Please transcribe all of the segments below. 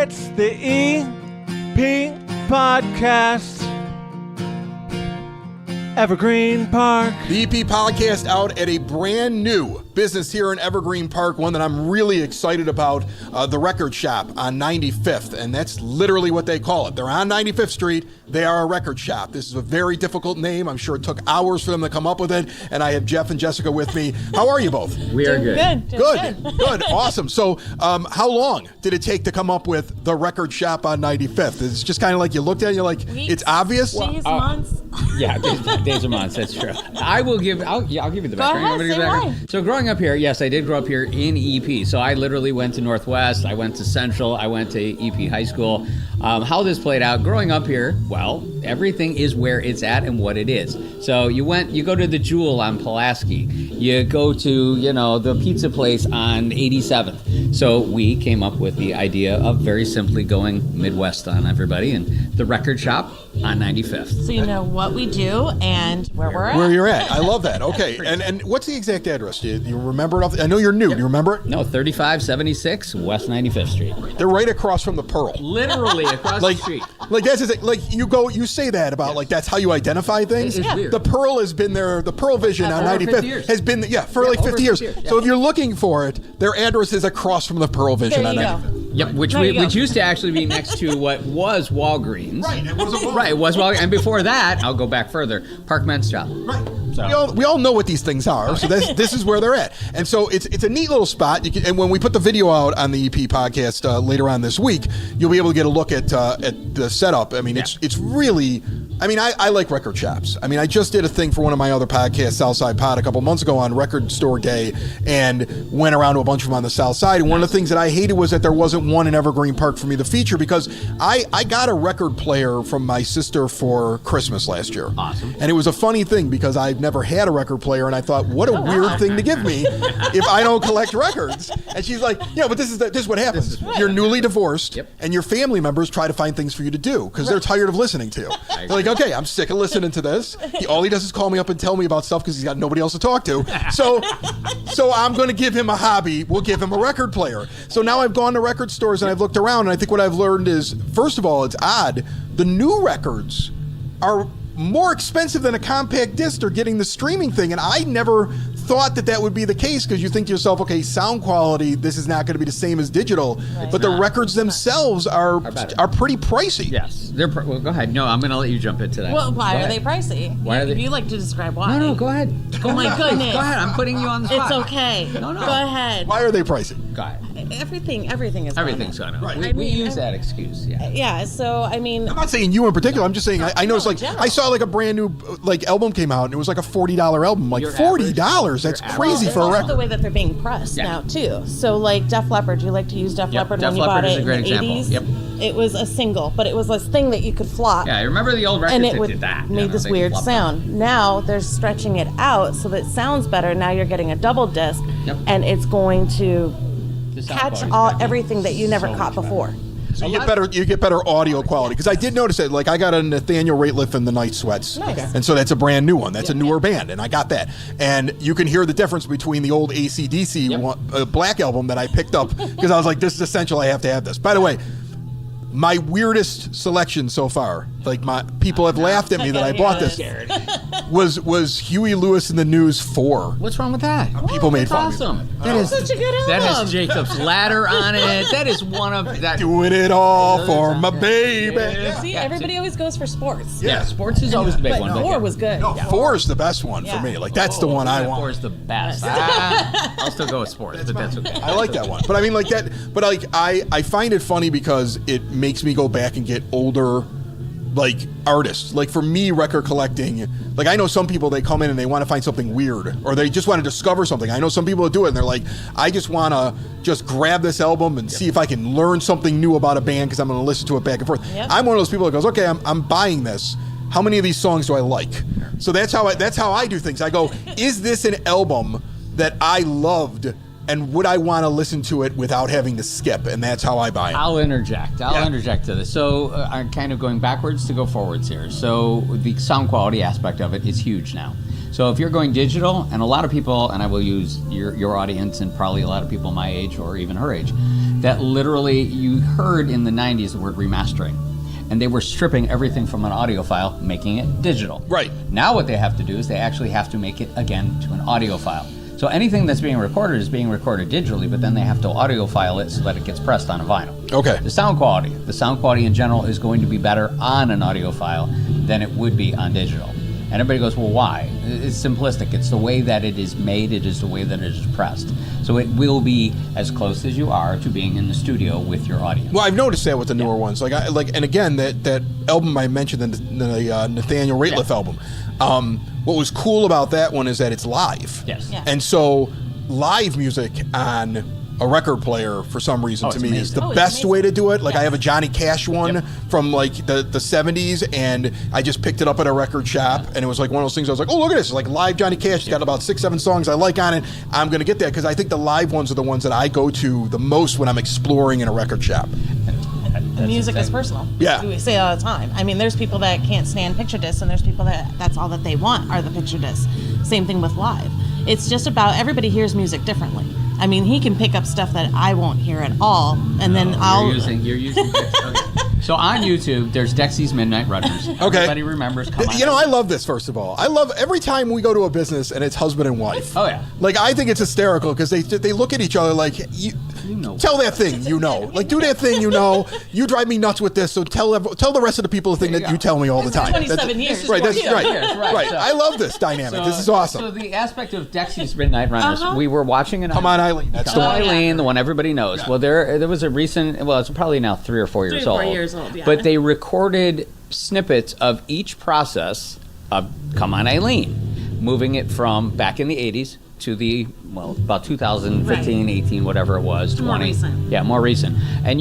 It's the EP Podcast. Evergreen Park. The EP Podcast out at a brand new business here in Evergreen Park, one that I'm really excited about, the Record Shop on 95th, and that's literally what they call it. They're on 95th Street. They are a record shop. This is a very difficult name. I'm sure it took hours for them to come up with it, and I have Jeff and Jessica with me. How are you both? We are good. Good. Awesome. So how long did it take to come up with the Record Shop on 95th? It's just kind of like you looked at it and you're like, Weeks, it's obvious? days, months. Yeah, days or months. That's true. I'll give you the background. ahead, say why. So growing up here, yes, I did grow up here in EP. So I literally went to Northwest. I went to Central. I went to EP High School. How this played out, growing up here, well, everything is where it's at and what it is. So you go to the Jewel on Pulaski. You go to, the pizza place on 87th. So we came up with the idea of very simply going Midwest on everybody and the Record Shop on 95th. So you know what we do and where we're at. Where you're at. I love that. Okay. And what's the exact address? Do you remember it? I know you're new. Do you remember it? No, 3576 West 95th Street. They're right across from the Pearl. Literally across the street. Like that's the thing. Like you say that about like that's how you identify things. It's weird. The Pearl has been there. The Pearl Vision on 95th has been for like 50 years. Yeah. So if you're looking for it, their address is across from the Pearl Vision on There you 95th. go. Yep, which used to actually be next to what was Walgreens. Right. It was a Right, it was Walgreens. And before that, I'll go back further, Park Men's Shop. Right. So. We all know what these things are, so this is where they're at. And so it's a neat little spot. And when we put the video out on the EP podcast later on this week, you'll be able to get a look at the setup. I mean, it's really. I mean, I like record shops. I mean, I just did a thing for one of my other podcasts, Southside Pod, a couple months ago on Record Store Day, and went around to a bunch of them on the South Side. And one of the things that I hated was that there wasn't one in Evergreen Park for me to feature, because I got a record player from my sister for Christmas last year. Awesome. And it was a funny thing because I've never had a record player, and I thought, what a weird thing to give me if I don't collect records. And she's like, but this is what happens. You're newly divorced, and your family members try to find things for you to do because they're tired of listening to you. They're like, okay, I'm sick of listening to this. All he does is call me up and tell me about stuff because he's got nobody else to talk to. So I'm going to give him a hobby. We'll give him a record player. So now I've gone to record stores and I've looked around, and I think what I've learned is, first of all, it's odd. The new records are more expensive than a compact disc or getting the streaming thing. And I never thought that would be the case, because you think to yourself, okay, sound quality, this is not going to be the same as digital. Right. But the records themselves are pretty pricey. Yes. Well, go ahead. No, I'm going to let you jump into that. Well, why are they pricey? Why are they? You like to describe why. No, go ahead. Oh my goodness. Go ahead. I'm putting you on the spot. It's okay. No. Go ahead. Why are they pricey? Go ahead. Everything is Everything's going on. Right. We use that excuse. Yeah. Yeah. So I mean, I'm not saying you in particular. I'm just saying I noticed, like, I saw like a brand new album came out, and it was like a $40 album. Like $40. That's crazy for a also record. the way that they're being pressed now too. So like Def Leppard, you like to use Def Leppard when you bought it in the 80s. Yep. It was a single, but it was this thing that you could flop. Yeah, I remember the old records and it that did that. made this weird sound. Now they're stretching it out so that it sounds better. Now you're getting a double disc, and it's going to catch everything that you never caught before. So you get better audio quality, because I did notice that. Like, I got a Nathaniel Rateliff and the Night Sweats, and so that's a brand new one. That's a newer band, and I got that. And you can hear the difference between the old AC/DC Black album that I picked up, because I was like, this is essential. I have to have this. By the way, my weirdest selection so far, like, my people have laughed at me that I bought this, was Huey Lewis and the News 4. What's wrong with that? People made fun awesome. of me. That is such a good album. That has Jacob's Ladder on it. That is one of that. Doing it all for my baby. See, everybody always goes for sports. Yeah, sports is always the big one. But 4 was good. No, 4 is the best one for me. Like, that's the one I want. 4 is the best. I'll still go with sports, but that's okay. I like that one. But I mean, like that. But like, I find it funny because it makes me go back and get older, like, artists. Like, for me, record collecting, like, I know some people, they come in and they want to find something weird, or they just want to discover something. I know some people that do it and they're like, I just want to just grab this album and see if I can learn something new about a band because I'm going to listen to it back and forth. I'm one of those people that goes, okay, I'm buying this. How many of these songs do I like? So that's how I do things. I go, is this an album that I loved, and would I want to listen to it without having to skip? And that's how I buy it. I'll interject to this. So I'm kind of going backwards to go forwards here. So the sound quality aspect of it is huge now. So if you're going digital, and a lot of people, and I will use your audience and probably a lot of people my age or even her age, that literally you heard in the 90s the word remastering. And they were stripping everything from an audio file, making it digital. Right. Now what they have to do is they actually have to make it again to an audio file. So anything that's being recorded is being recorded digitally, but then they have to audio file it so that it gets pressed on a vinyl. Okay. The sound quality in general is going to be better on an audio file than it would be on digital. And everybody goes, well, why? It's simplistic. It's the way that it is made. It is the way that it is pressed. So it will be as close as you are to being in the studio with your audience. Well, I've noticed that with the newer ones. And again, that album I mentioned, the Nathaniel Rateliff album. What was cool about that one is that it's live. Yes. Yeah. And so live music on a record player, for some reason, to me, is the best way to do it. Like, I have a Johnny Cash one from, like, the 70s, and I just picked it up at a record shop, and it was, like, one of those things I was like, oh, look at this. It's like live Johnny Cash. It's got about 6-7 songs I like on it. I'm going to get that, because I think the live ones are the ones that I go to the most when I'm exploring in a record shop. Music is personal. Yeah. We say it all the time. I mean, there's people that can't stand picture discs, and there's people that's all that they want are the picture discs. Same thing with live. It's just about everybody hears music differently. I mean, he can pick up stuff that I won't hear at all, and then You're using okay. So on YouTube, there's Dexy's Midnight Runners. Okay. Everybody remembers. Come on. You know, I love this, first of all. I love every time we go to a business and it's husband and wife. Oh, yeah. Like, I think it's hysterical because they look at each other like, you know. Tell that thing, you know. Like, do that thing, you know. You drive me nuts with this, so tell the rest of the people the thing that you tell me all the time. 27 years. Right, that's right. Right. So, I love this dynamic. This is awesome. So the aspect of Dexy's Midnight Runners, we were watching it. Come on, Eileen. That's the one. Eileen, the one everybody knows. Yeah. Well, there was a recent. Well, it's probably now 3 or 4 years old. 3 or 4 years old. Yeah. But they recorded snippets of each process of Come On, Eileen, moving it from back in the 80s to about 2015, 18, whatever it was, 20. More recent. Yeah, more recent. And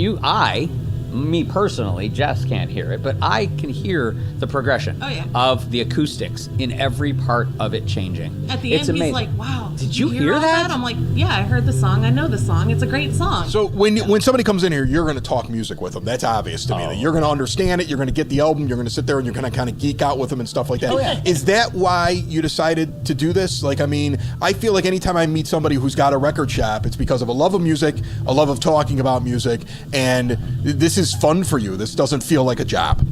me personally, Jess can't hear it, but I can hear the progression of the acoustics in every part of it changing. At the end, he's like, wow, did you hear that? I'm like, yeah, I heard the song. I know the song. It's a great song. So when somebody comes in here, you're going to talk music with them. That's obvious to me. That you're going to understand it. You're going to get the album. You're going to sit there and you're going to kind of geek out with them and stuff like that. Oh, yeah. Is that why you decided to do this? Like, I mean, I feel like anytime I meet somebody who's got a record shop, it's because of a love of music, a love of talking about music, and this is fun for you. This doesn't feel like a job.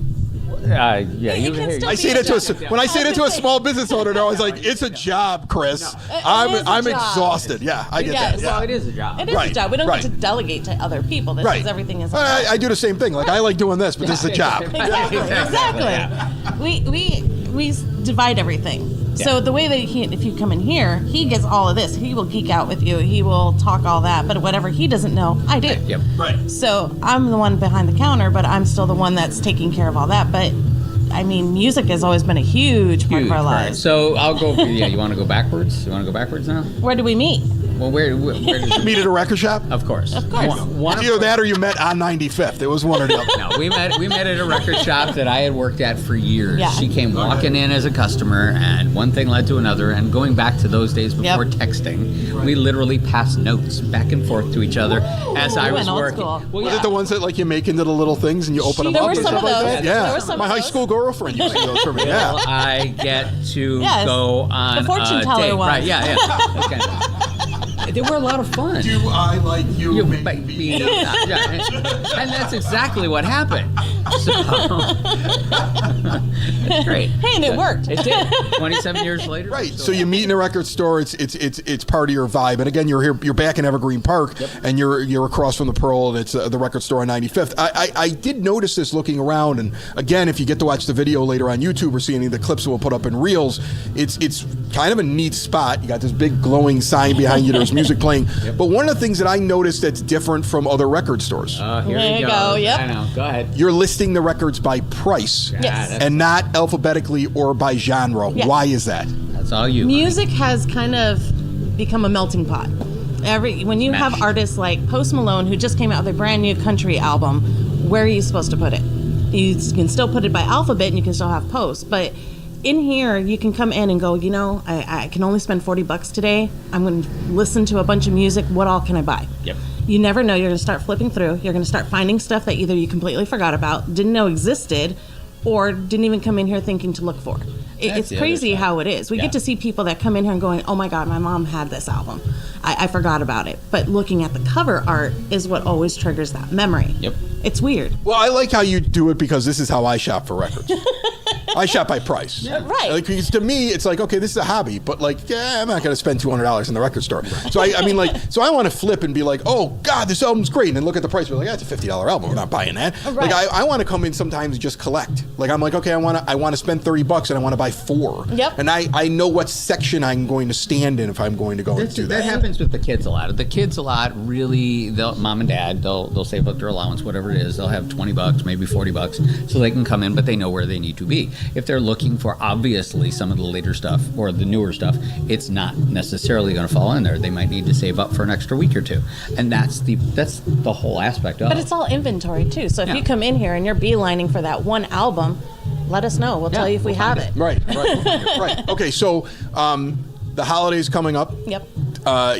I say that when I say that to a small business owner, they're always like, "It's a job, Chris. I'm exhausted." Yeah, I get that. Well, it is a job. It is a job. We don't get to delegate to other people. This is everything is. I do the same thing. Like, I like doing this, but this is a job. Exactly. We divide everything. Yeah. So the way that if you come in here, he gets all of this. He will geek out with you. He will talk all that. But whatever he doesn't know, I do. Yep. Right. So I'm the one behind the counter, but I'm still the one that's taking care of all that. But I mean, music has always been a huge part of our lives. So I'll go. You want to go backwards? You want to go backwards now? Where do we meet? Well, where did you meet at a record shop? Of course. Of course. It's either that or you met on 95th. It was one or the other. No, we met at a record shop that I had worked at for years. Yeah. She came walking in as a customer, and one thing led to another. And going back to those days before texting, we literally passed notes back and forth to each other as I was working. Well, was it the ones that like you make into the little things and you open them up? There were some of those. Like yeah. There were some My high school girlfriend used to do those for me. Yeah. Well, I get to go on the fortune teller date. one. Right? Yeah. Okay. They were a lot of fun. Do I like you? And that's exactly what happened. So, great. Hey, and it worked. It did. 27 years later. Right. So you meet in a record store. It's part of your vibe. And again, you're back in Evergreen Park, and you're across from the Pearl, and it's the record store on 95th. I did notice this looking around, and again, if you get to watch the video later on YouTube or see any of the clips we'll put up in Reels, it's kind of a neat spot. You got this big glowing sign behind you. There's music playing. But one of the things that I noticed that's different from other record stores. Here there you go. Yep. I know. Go ahead. You're listing the records by price. Yes. And not alphabetically or by genre. Yes. Why is that? That's all you. Music has kind of become a melting pot. When you have artists like Post Malone, who just came out with a brand new country album, where are you supposed to put it? You can still put it by alphabet, and you can still have Post, but in here, you can come in and go, I can only spend $40 today. I'm going to listen to a bunch of music. What all can I buy? Yep. You never know. You're going to start flipping through. You're going to start finding stuff that either you completely forgot about, didn't know existed, or didn't even come in here thinking to look for. It's the other crazy side. how it is. We Yeah. get to see people that come in here and going, oh my God, my mom had this album. I forgot about it. But looking at the cover art is what always triggers that memory. Yep. It's weird. Well, I like how you do it because this is how I shop for records. I shop by price. Right. Like, because to me, it's like, okay, this is a hobby, but like, yeah, I'm not going to spend $200 in the record store. So I mean, like, so I want to flip and be like, oh God, this album's great, and then look at the price, and be like, that's a $50 album. We're not buying that. Right. Like, I want to come in sometimes and just collect. Like, I'm like, okay, I want to spend $30 and I want to buy 4. Yep. And I know what section I'm going to stand in if I'm going to go and do That that. happens with the kids a lot. The kids a lot really, mom and dad, they'll save up their allowance, whatever it is. They'll have $20, maybe $40, so they can come in, but they know where they need to be. If they're looking for obviously some of the later stuff or the newer stuff, it's not necessarily going to fall in there. They might need to save up for an extra week or two, and that's the whole aspect of it. But it's all inventory too. So if Yeah. you come in here and you're beelining for that one album, let us know. We'll tell you if we we'll have find it. Right, right. Okay, so the holidays coming up. Yep.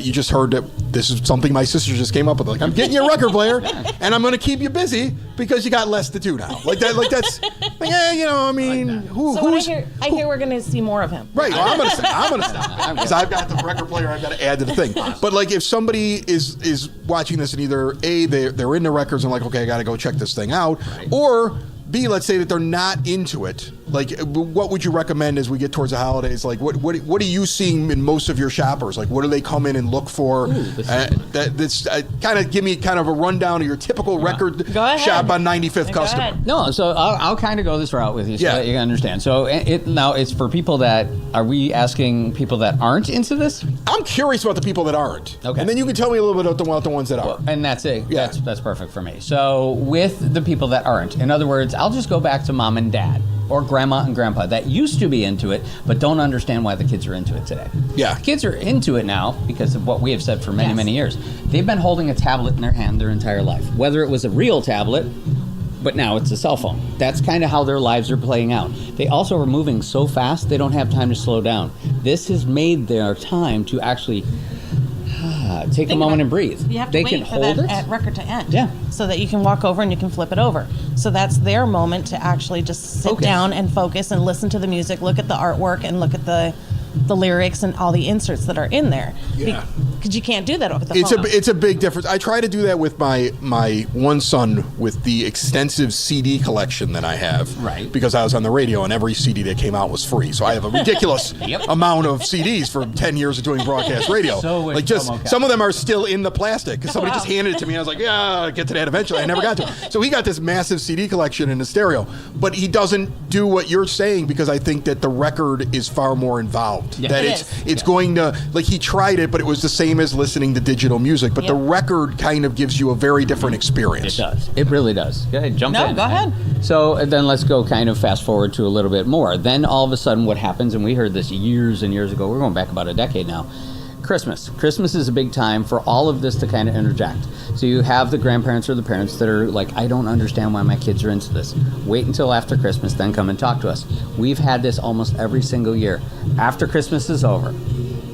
You just heard that this is something my sister just came up with. Like, I'm getting you a record player, and I'm going to keep you busy because you got less to do now. Like that. Like that's. Like, yeah, you know. I mean, So when I hear we're going to see more of him. Right. Well, I'm going to stop because I've got the record player. I've got to add to the thing. But like, if somebody is watching this and either A, they're into records and like, okay, I got to go check this thing out, or B, let's say that they're not into it. Like, what would you recommend as we get towards the holidays? Like, what are you seeing in most of your shoppers? Like, what do they come in and look for? Kind of give me kind of a rundown of your typical record Go ahead. shop on 95th Go customer. ahead. No, so I'll kind of go this route with you so Yeah. that you can understand. So now it's for people that, are we asking people that aren't into this? I'm curious about the people that aren't. Okay. And then you can tell me a little bit about the ones that are. And that's it. Yeah. That's perfect for me. So with the people that aren't, in other words, I'll just go back to mom and dad or grandma and grandpa that used to be into it but don't understand why the kids are into it today. Yeah. Kids are into it now because of what we have said for many, Yes. many years. They've been holding a tablet in their hand their entire life, whether it was a real tablet, but now it's a cell phone. That's kind of how their lives are playing out. They also are moving so fast, they don't have time to slow down. This has made their time to actually take a moment and breathe. You have to They wait can for hold that it. at record to end. Yeah. So that you can walk over and you can flip it over. So that's their moment to actually just sit Focus. down and focus and listen to the music, look at the artwork, and look at the lyrics and all the inserts that are in there. Yeah. Because you can't do that over the It's phone. a big difference. I try to do that with my one son with the extensive CD collection that I have. Right. Because I was on the radio and every CD that came out was free. So I have a ridiculous amount of CDs for 10 years of doing broadcast radio. So like just okay. some of them are still in the plastic because somebody just handed it to me. And I was like, yeah, I'll get to that eventually. I never got to it. So he got this massive CD collection in the stereo, but he doesn't do what you're saying because I think that the record is far more involved. Yeah. That It it's going to, like, he tried it, but it was the same as listening to digital music. But the Yep. record kind of gives you a very different experience. It does. It really does. Go ahead, jump No, in. go ahead. So then let's go kind of fast forward to a little bit more. Then all of a sudden what happens, and we heard this years and years ago, we're going back about a decade now, Christmas. Christmas is a big time for all of this to kind of interject. So you have the grandparents or the parents that are like, I don't understand why my kids are into this. Wait until after Christmas, then come and talk to us. We've had this almost every single year. After Christmas is over.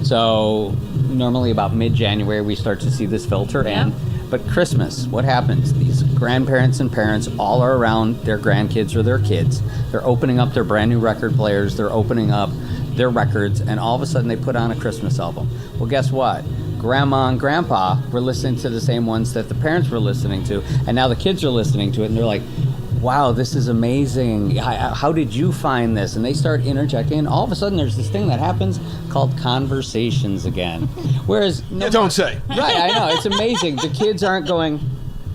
So normally about mid-January we start to see this filter in. But Christmas, what happens? These grandparents and parents all are around their grandkids or their kids. They're opening up their brand new record players. They're opening up their records, and all of a sudden they put on a Christmas album. Well, guess what? Grandma and grandpa were listening to the same ones that the parents were listening to, and now the kids are listening to it, and they're like, wow, this is amazing. How did you find this? And they start interjecting, and all of a sudden there's this thing that happens called conversations again. Whereas, You don't say. right, I know, it's amazing. The kids aren't going,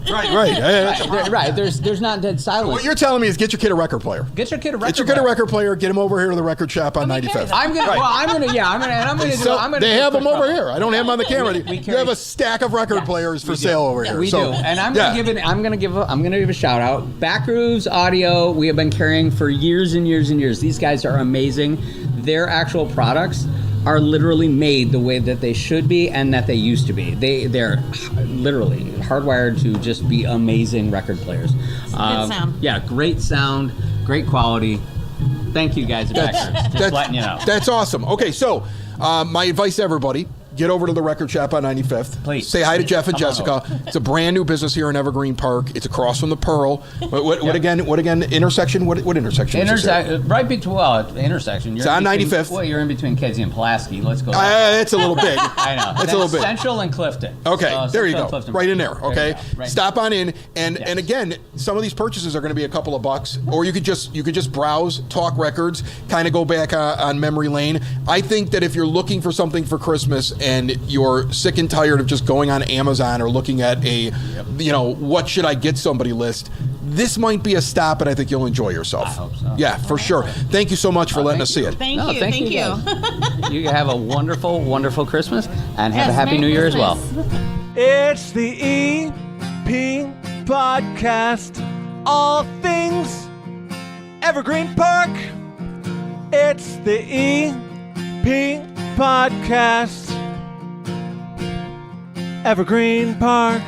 Right. right, there's not dead silence. What you're telling me is get your kid a record player. Get your kid a record Get your kid a player. record player. Get him over here to the record shop on 95th. I'm gonna So they have them over here. I don't have them on the camera. We You carry- have a stack of record players for sale over here. We So, do, and I'm yeah. gonna give a shout out. Backgrooves Audio, we have been carrying for years and years and years. These guys are amazing. Their actual products are literally made the way that they should be and that they used to be. They're literally hardwired to just be amazing record players. Good sound. Yeah, great sound, great quality. Thank you guys at Backgrooves. Just letting you know. That's awesome. Okay, so my advice to everybody, get over to the record shop on 95th. Please. Say hi to Jeff and Come on Jessica. It's a brand new business here in Evergreen Park. It's across from the Pearl. What again? Intersection? What intersection? is this here? Right between intersection. You're It's on in between- 95th. Well, you're in between Kedzie and Pulaski. Let's go. It's a little big. I know. It's a little big. Central and Clifton. Okay, So there you Central go. and Clifton. Right in there. you Okay, go. Right. stop on in, and Yes. and again, some of these purchases are going to be a couple of bucks, or you could just browse, talk records, kind of go back on memory lane. I think that if you're looking for something for Christmas and you're sick and tired of just going on Amazon or looking at a, what should I get somebody list, this might be a stop, and I think you'll enjoy yourself. I hope so. Yeah, for sure. Thank you so much for letting us see it. Thank No, you. thank Thank you. guys. You have a wonderful, wonderful Christmas, and have a Yes, happy Merry New Year as well. Christmas. It's the EP Podcast. All things Evergreen Park. It's the EP Podcast. Evergreen Park.